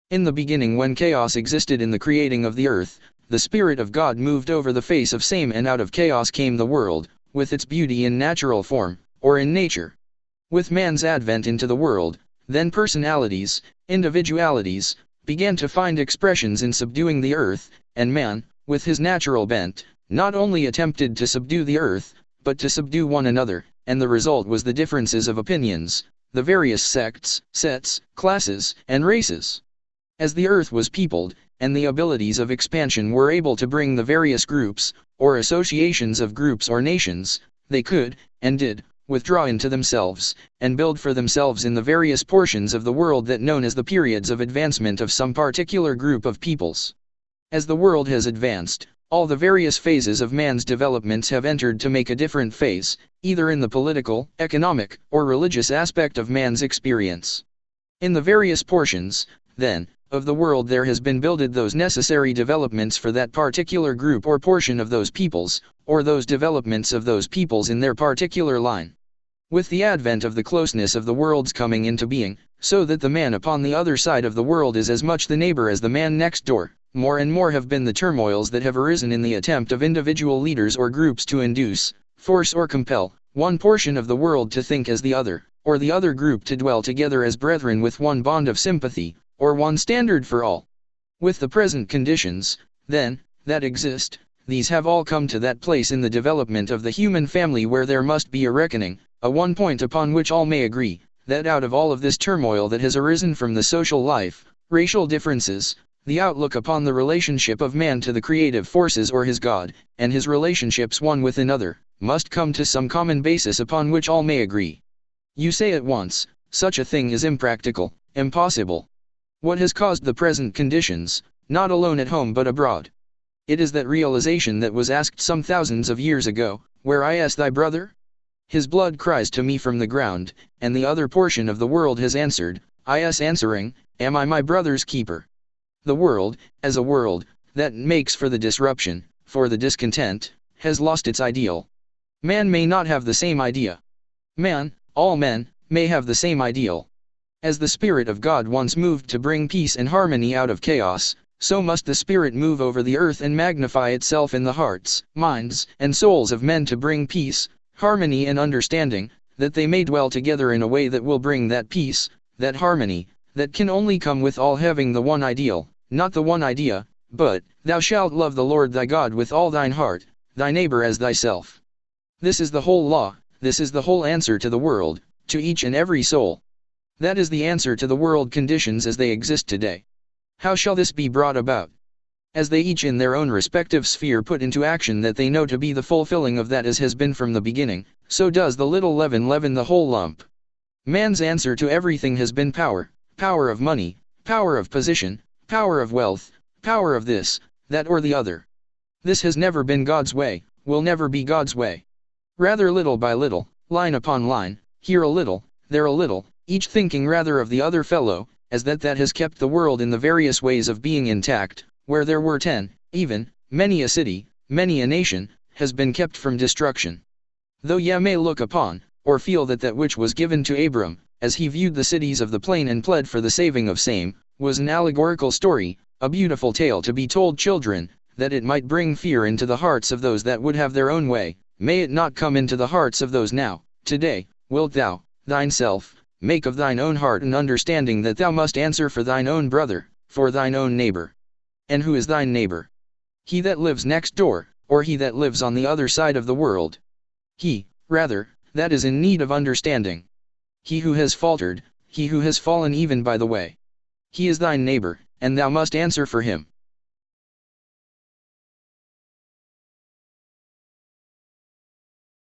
In the beginning, when chaos existed in the creating of the earth, the Spirit of God moved over the face of same, and out of chaos came the world, with its beauty in natural form, or in nature. With man's advent into the world, then personalities, individualities, began to find expressions in subduing the earth, and man, with his natural bent, not only attempted to subdue the earth, but to subdue one another, and the result was the differences of opinions, the various sects, sets, classes, and races. As the earth was peopled, and the abilities of expansion were able to bring the various groups, or associations of groups or nations, they could, and did, withdraw into themselves, and build for themselves in the various portions of the world that known as the periods of advancement of some particular group of peoples. As the world has advanced, all the various phases of man's developments have entered to make a different phase, either in the political, economic, or religious aspect of man's experience. In the various portions, then, of the world there has been builded those necessary developments for that particular group or portion of those peoples, or those developments of those peoples in their particular line. With the advent of the closeness of the worlds coming into being, so that the man upon the other side of the world is as much the neighbor as the man next door, more and more have been the turmoils that have arisen in the attempt of individual leaders or groups to induce, force or compel, one portion of the world to think as the other, or the other group to dwell together as brethren with one bond of sympathy, or one standard for all. With the present conditions, then, that exist, these have all come to that place in the development of the human family where there must be a reckoning, a one point upon which all may agree, that out of all of this turmoil that has arisen from the social life, racial differences, the outlook upon the relationship of man to the creative forces or his God, and his relationships one with another, must come to some common basis upon which all may agree. You say at once, such a thing is impractical, impossible. What has caused the present conditions, not alone at home but abroad? It is that realization that was asked some thousands of years ago, "Where is thy brother?" His blood cries to me from the ground, and the other portion of the world has answered, answering, "Am I my brother's keeper?" The world, as a world, that makes for the disruption, for the discontent, has lost its ideal. Man may not have the same idea. Man, all men, may have the same ideal. As the Spirit of God once moved to bring peace and harmony out of chaos, so must the Spirit move over the earth and magnify itself in the hearts, minds, and souls of men to bring peace, harmony and understanding, that they may dwell together in a way that will bring that peace, that harmony, that can only come with all having the one ideal, not the one idea, but, "Thou shalt love the Lord thy God with all thine heart, thy neighbor as thyself." This is the whole law, this is the whole answer to the world, to each and every soul. That is the answer to the world conditions as they exist today. How shall this be brought about? As they each in their own respective sphere put into action that they know to be the fulfilling of that as has been from the beginning, so does the little leaven leaven the whole lump. Man's answer to everything has been power, power of money, power of position, power of wealth, power of this, that or the other. This has never been God's way, will never be God's way. Rather little by little, line upon line, here a little, there a little, each thinking rather of the other fellow, as that has kept the world in the various ways of being intact, where there were 10, even, many a city, many a nation, has been kept from destruction. Though ye may look upon, or feel that which was given to Abram, as he viewed the cities of the plain and pled for the saving of same, was an allegorical story, a beautiful tale to be told children, that it might bring fear into the hearts of those that would have their own way, may it not come into the hearts of those now, today, wilt thou, thyself, make of thine own heart an understanding that thou must answer for thine own brother, for thine own neighbor. And who is thine neighbor? He that lives next door, or he that lives on the other side of the world? He, rather, that is in need of understanding. He who has faltered, he who has fallen even by the way. He is thine neighbor, and thou must answer for him.